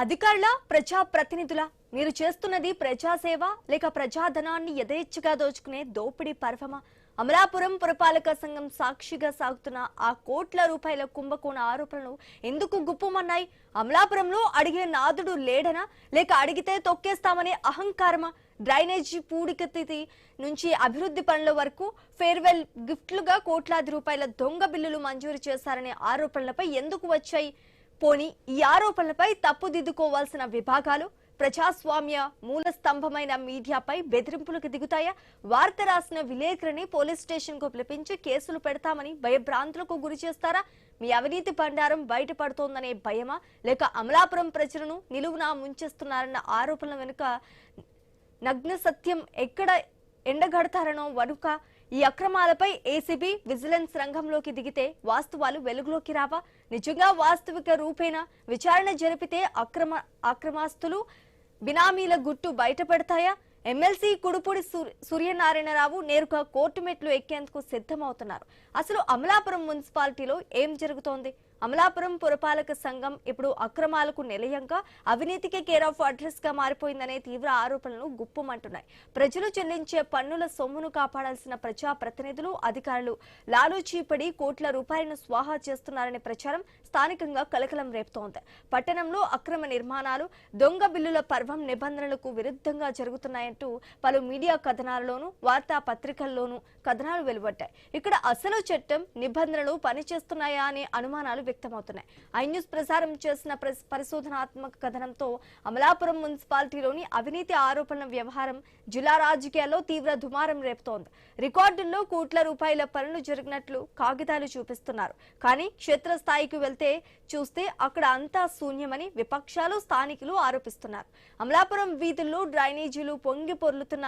అధికారుల ప్రజా ప్రతినిధుల మీరు చేస్తున్నది ప్రజాసేవ లేక ప్రజాధనాన్ని యథేచ్ఛగా దోచుకునే దోపిడీ పర్వమా? అమలాపురం పురపాలక సంఘం సాక్షిగా సాగుతున్న ఆ కోట్ల రూపాయల కుంభకోణ ఆరోపణలు ఎందుకు గుప్పమన్నాయి? అమలాపురంలో అడిగే నాదుడు లేడనా లేక అడిగితే తొక్కేస్తామనే అహంకారమా? డ్రైనేజీ పూడికతీతి నుంచి అభివృద్ధి పనుల వరకు ఫేర్వెల్ గిఫ్ట్లుగా కోట్లాది రూపాయల దొంగ బిల్లులు మంజూరు చేశారనే ఆరోపణలపై ఎందుకు వచ్చాయి? పోనీ ఈ ఆరోపణలపై తప్పుదిద్దుకోవాల్సిన విభాగాలు ప్రజాస్వామ్య మూల స్తంభమైన మీడియాపై బెదిరింపులకు దిగుతాయా? వార్త రాసిన విలేకరిని పోలీస్ స్టేషన్ కు పిలిపించి కేసులు పెడతామని భయభ్రాంతులకు గురి చేస్తారా? మీ అవినీతి బండారం బయటపడుతోందనే భయమా లేక అమలాపురం ప్రజలను నిలువునా ముంచేస్తున్నారన్న ఆరోపణల వెనుక నగ్న సత్యం ఎక్కడ ఎండగడతారనో వనుక ఈ అక్రమాలపై ఏసీబీ విజిలెన్స్ రంగంలోకి దిగితే వాస్తవాలు వెలుగులోకి రావా? నిజంగా వాస్తవిక రూపేణ విచారణ జరిపితే అక్రమాస్తులు బినామీల గుట్టు బయటపడతాయా? ఎమ్మెల్సీ కుడుపూడి సూర్యనారాయణరావు నేరుగా కోర్టు మెట్లు ఎక్కేందుకు సిద్ధమవుతున్నారు. అసలు అమలాపురం మున్సిపాలిటీలో ఏం జరుగుతోంది? అమలాపురం పురపాలక సంఘం ఇప్పుడు అక్రమాలకు నిలయంగా అవినీతికి కేర్ ఆఫ్ అడ్రస్ గా మారిపోయిందనే తీవ్ర ఆరోపణలు గుప్పమంటున్నాయి. ప్రజలు చెల్లించే పన్నుల సొమ్మును కాపాడాల్సిన ప్రజా ప్రతినిధులు అధికారులు లాలూచీపడి కోట్ల రూపాయలను స్వాహా చేస్తున్నారనే ప్రచారం స్థానికంగా కలకలం రేపుతోంది. పట్టణంలో అక్రమ నిర్మాణాలు, దొంగ బిల్లుల పర్వం నిబంధనలకు విరుద్ధంగా జరుగుతున్నాయంటూ పలు మీడియా కథనాలలోనూ వార్తా పత్రికల్లోనూ కథనాలు వెలువడ్డాయి. ఇక్కడ అసలు చట్టం నిబంధనలు పనిచేస్తున్నాయా అనే అనుమానాలు వ్యక్తమవుతున్నాయి. ఐ న్యూస్ ప్రసారం చేసిన పరిశోధనాత్మక కథనంతో అమలాపురం మున్సిపాలిటీలోని అవినీతి ఆరోపణల వ్యవహారం జిల్లా రాజకీయాల్లో తీవ్ర దుమారం రేపుతోంది. రికార్డుల్లో కోట్ల రూపాయల పనులు జరిగినట్లు కాగితాలు చూపిస్తున్నారు. కానీ క్షేత్రస్థాయికి వెళ్తే చూస్తే అక్కడ అంతా శూన్యమని విపక్షాలు, స్థానికులు ఆరోపిస్తున్నారు. అమలాపురం వీధుల్లో డ్రైనేజీలు పొంగి పొర్లుతున్న,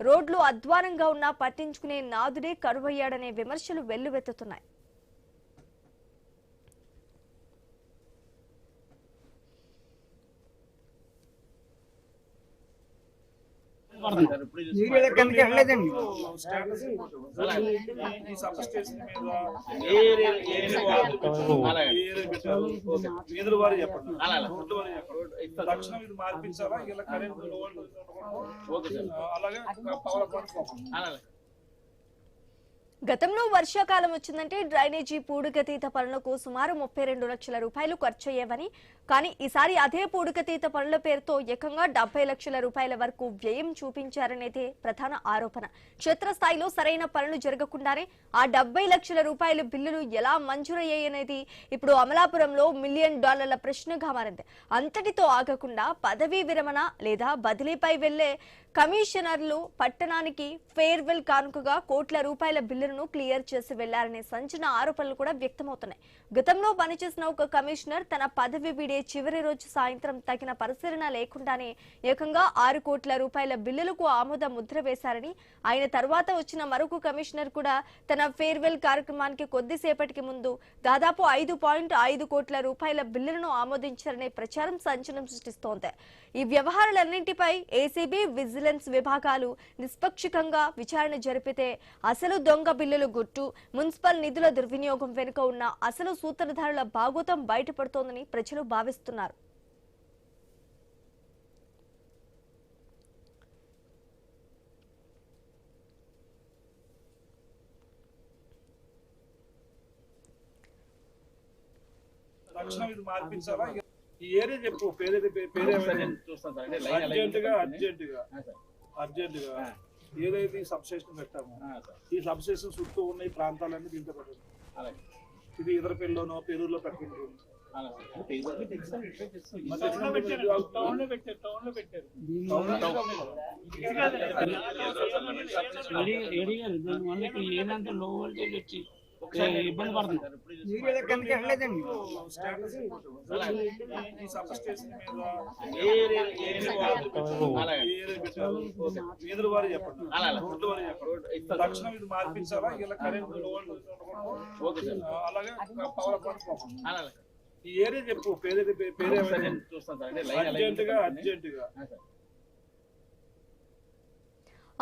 రోడ్లు అధ్వానంగా ఉన్నా పట్టించుకునే నాదుడే కరువయ్యాడనే విమర్శలు వెల్లువెత్తుతున్నాయి. గతంలో వర్షాకాలం వచ్చిందంటే డ్రైనేజీ పూడికతీత పనులకు సుమారు 32 లక్షల రూపాయలు ఖర్చయ్యేవని, కానీ ఈసారి అదే పూడికతీత పనుల పేరుతో ఏకంగా 70 లక్షల రూపాయల వరకు వ్యయం చూపించారనేదే ప్రధాన ఆరోపణ. క్షేత్రస్థాయిలో సరైన పనులు జరగకుండానే ఆ 70 లక్షల రూపాయల బిల్లులు ఎలా మంజూరయ్యాయనేది ఇప్పుడు అమలాపురంలో $1 మిలియన్ ప్రశ్నగా మారింది. అంతటితో ఆగకుండా పదవీ విరమణ లేదా బదిలీపై వెళ్లే కమిషనర్లు పట్టణానికి ఫేర్వెల్ కానుకగా కోట్ల రూపాయల బిల్లులను క్లియర్ చేసి వెళ్లారనే సంచలన ఆరోపణలు కూడా వ్యక్తమవుతున్నాయి. గతంలో పనిచేసిన ఒక కమిషనర్ తన పదవి వీడే చివరి రోజు సాయంత్రం తగిన పరిశీలన లేకుండానే ఏకంగా 6 కోట్ల రూపాయల బిల్లులకు ఆమోద ముద్ర వేశారని, ఆయన తర్వాత వచ్చిన మరొక కమిషనర్ కూడా తన ఫేర్వెల్ కార్యక్రమానికి కొద్దిసేపటికి ముందు దాదాపు 5.5 కోట్ల రూపాయల బిల్లులను ఆమోదించారనే ప్రచారం సంచలనం సృష్టిస్తోంది. ఈ వ్యవహారాలన్నింటిపై ఏసీబీ విజిలెన్స్ విభాగాలు నిష్పక్షంగా విచారణ జరిపితే అసలు దొంగ బిల్లులు గుట్టు, మున్సిపల్ నిధుల దుర్వినియోగం వెనుక ఉన్న అసలు సూత్రధారుల భాగోతం బయటపడుతోందని ప్రజలు భావిస్తున్నారు. ఈ ఏరియా చెప్పు, అర్జెంటుగా ఏదైతే ఈ సబ్స్టేషన్ పెట్టామో ఈ సబ్స్టేషన్ చుట్టూ ఉన్న ఈ ప్రాంతాలన్నీ దీంట్లో పెట్టండి. ఇది ఇతరపల్లిలోనో పేరూరులో పెట్టండి. ఏదంటే లో వోల్టేజ్ వచ్చి ఇబ్బంది పడుతుంది. తక్షణం ఇది మార్పించాలా, ఇలా కరెంట్ అలాగే పవర్ పడిపోకుండా ఈ ఏరియా చెప్పు, అర్జెంటుగా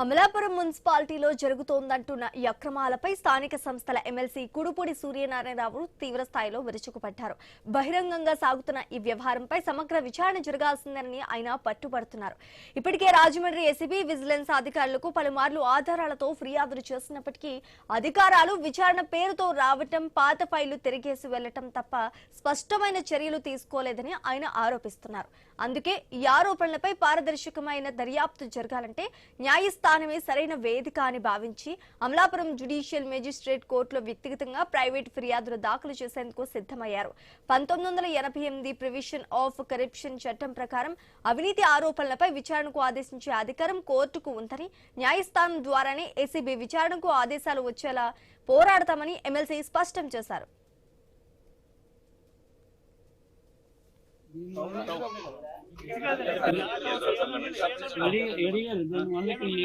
అమలాపురం మున్సిపాలిటీలో జరుగుతోందంటున్న ఈ అక్రమాలపై స్థానిక సంస్థల ఎమ్మెల్సీ కుడుపూడి సూర్యనారాయణరావు తీవ్ర స్థాయిలో విరుచుకుపడ్డారు. బహిరంగంగా సాగుతున్న ఈ వ్యవహారంపై సమగ్ర విచారణ జరగాల్సిందని ఆయన పట్టుబడుతున్నారు. ఇప్పటికే రాజమండ్రి ఏసీబీ విజిలెన్స్ అధికారులకు పలుమార్లు ఆధారాలతో ఫిర్యాదులు చేసినప్పటికీ అధికారులు విచారణ పేరుతో రావటం, పాత ఫైళ్లు తిరిగేసి వెళ్లటం తప్ప స్పష్టమైన చర్యలు తీసుకోలేదని ఆయన ఆరోపిస్తున్నారు. అందుకే ఈ ఆరోపణలపై పారదర్శకమైన దర్యాప్తు జరగాలంటే న్యాయస్థానమే సరైన వేదిక అని భావించి అమలాపురం జ్యుడిషియల్ మేజిస్ట్రేట్ కోర్టులో వ్యక్తిగతంగా ప్రైవేట్ ఫిర్యాదులు దాఖలు చేసేందుకు సిద్ధమయ్యారు. 1988 ప్రివిషన్ ఆఫ్ కరప్షన్ చట్టం ప్రకారం అవినీతి ఆరోపణలపై విచారణకు ఆదేశించే అధికారం కోర్టుకు ఉందని, న్యాయస్థానం ద్వారానే ఏసీబీ విచారణకు ఆదేశాలు వచ్చేలా పోరాడతామని ఎమ్మెల్సీ స్పష్టం చేశారు.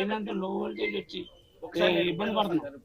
ఏంటంటే లో వోల్టేజ్ వచ్చి ఇబ్బంది పడుతున్నారు.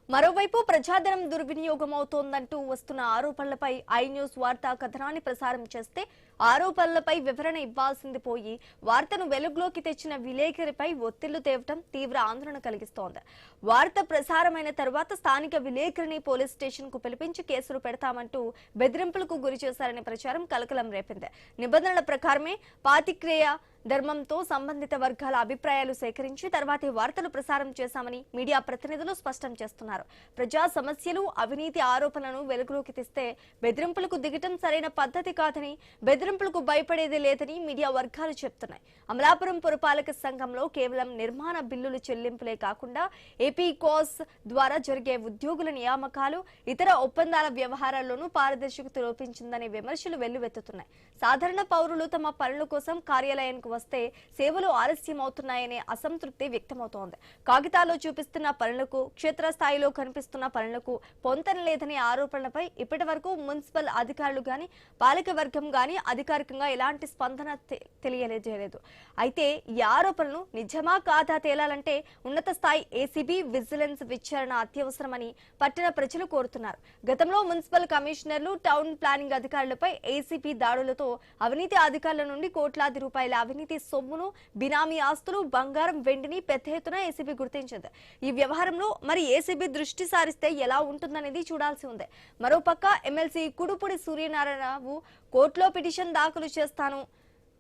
మరోవైపు ప్రజాధనం దుర్వినియోగం అవుతోందంటూ వస్తున్న ఆరోపణలపై ఐ న్యూస్ వార్తా కథనాన్ని ప్రసారం చేస్తే ఆరోపణలపై వివరణ ఇవ్వాల్సింది పోయి వార్తను వెలుగులోకి తెచ్చిన విలేకరిపై ఒత్తిళ్లు తేవటం తీవ్ర ఆందోళన కలిగిస్తోంది. వార్త ప్రసారమైన తర్వాత స్థానిక విలేకరిని పోలీస్ స్టేషన్ కు పిలిపించి కేసులు పెడతామంటూ బెదిరింపులకు గురి చేశారనే ప్రచారం కలకలం రేపింది. నిబంధనల ప్రకారమే పాతిక్రేయ ధర్మంతో సంబంధిత వర్గాల అభిప్రాయాలు సేకరించి తర్వాతే వార్తలు ప్రసారం చేశామని మీడియా ప్రతినిధులు స్పష్టం చేస్తున్నారు. ప్రజా సమస్యలు, అవినీతి ఆరోపణలను వెలుగులోకి తెస్తే బెదిరింపులకు దిగటం సరైన పద్ధతి కాదని, బెదిరింపులకు భయపడేది లేదని మీడియా వర్గాలు చెప్తున్నాయి. అమలాపురం పురపాలక సంఘంలో కేవలం నిర్మాణ బిల్లులు చెల్లింపులే కాకుండా ఏపీ కాస్ ద్వారా జరిగే ఉద్యోగుల నియామకాలు, ఇతర ఒప్పందాల వ్యవహారాల్లోనూ పారదర్శకత లోపించిందనే విమర్శలు వెల్లువెత్తుతున్నాయి. సాధారణ పౌరులు తమ పనుల కోసం కార్యాలయానికి వస్తే సేవలు ఆలస్యం అవుతున్నాయనే అసంతృప్తి వ్యక్తమవుతోంది. కాగితాల్లో చూపిస్తున్న పనులకు, క్షేత్రస్థాయిలో కనిపిస్తున్న పనులకు పొంతన లేదనే ఆరోపణలపై ఇప్పటి వరకు మున్సిపల్ అధికారులు గాని, పాలక వర్గం గాని అధికారికంగా ఎలాంటి స్పందన తెలియజేయలేదు. అయితే ఈ ఆరోపణలు నిజమా కాదా తేలాలంటే ఉన్నత స్థాయి ఏసీబీ విజిలెన్స్ విచారణ అత్యవసరమని పట్టణ ప్రజలు కోరుతున్నారు. గతంలో మున్సిపల్ కమిషనర్లు, టౌన్ ప్లానింగ్ అధికారులపై ఏసీబీ దాడులతో అవినీతి అధికారుల నుండి కోట్లాది రూపాయల అవినీతి సొమ్మును, బినామీ ఆస్తులు, బంగారం, వెండిని పెద్ద ఎత్తున ఏసీబీ గుర్తించింది. ఈ వ్యవహారంలో మరి ఏసీబీ దృష్టి సారిస్తే ఎలా ఉంటుందనేది చూడాల్సి ఉంది. మరోపక్క ఎమ్మెల్సీ కుడుపూడి సూర్యనారాయణరావు కోర్టులో పిటిషన్ దాఖలు చేస్తాను,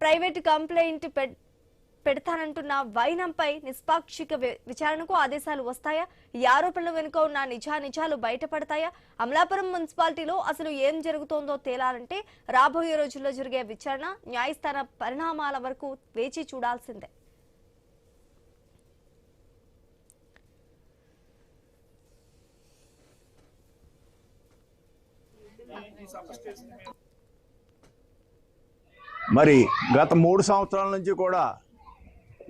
ప్రైవేట్ కంప్లైంట్ పెడతానంటున్న వైనంపై నిష్పాక్షిక విచారణకు ఆదేశాలు వస్తాయా? ఈ ఆరోపణల వెనుక ఉన్న నిజాలు బయటపడతాయా? అమలాపురం మున్సిపాలిటీలో అసలు ఏం జరుగుతోందో తేలాలంటే రాబోయే రోజుల్లో జరిగే విచారణ, న్యాయస్థాన పరిణామాల వరకు వేచి చూడాల్సిందే. మరి గత 3 సంవత్సరాల నుంచి కూడా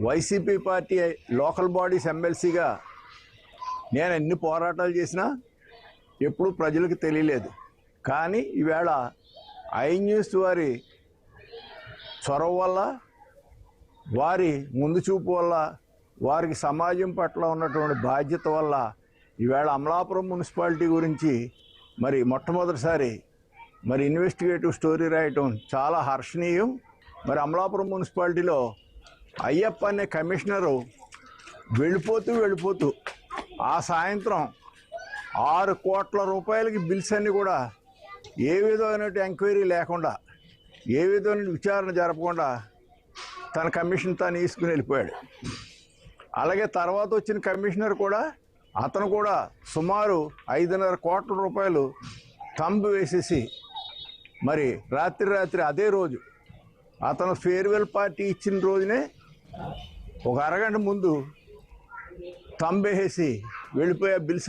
వైసీపీ పార్టీ లోకల్ బాడీస్ ఎమ్మెల్సీగా నేను ఎన్ని పోరాటాలు చేసినా ఎప్పుడు ప్రజలకు తెలియలేదు. కానీ ఈవేళ ఐ న్యూస్ వారి చొరవ వల్ల, వారి ముందు చూపు వల్ల, వారికి సమాజం పట్ల ఉన్నటువంటి బాధ్యత వల్ల ఈవేళ అమలాపురం మున్సిపాలిటీ గురించి మరి మొట్టమొదటిసారి మరి ఇన్వెస్టిగేటివ్ స్టోరీ రాయటం చాలా హర్షణీయం. మరి అమలాపురం మున్సిపాలిటీలో అయ్యప్ప అనే కమిషనరు వెళ్ళిపోతూ ఆ సాయంత్రం 6 కోట్ల రూపాయలకి బిల్స్ అన్నీ కూడా ఏ విధమైన ఎంక్వైరీ లేకుండా, ఏ విధమైన విచారణ జరపకుండా తన కమిషన్ తాను తీసుకుని వెళ్ళిపోయాడు. అలాగే తర్వాత వచ్చిన కమిషనర్ కూడా, అతను కూడా సుమారు 5.5 కోట్ల రూపాయలు తంబు వేసేసి మరి రాత్రి అదే రోజు అతను ఫేర్వెల్ పార్టీ ఇచ్చిన రోజునే ఒక అరగంట ముందు తంబేసి వెళ్ళిపోయే బిల్స్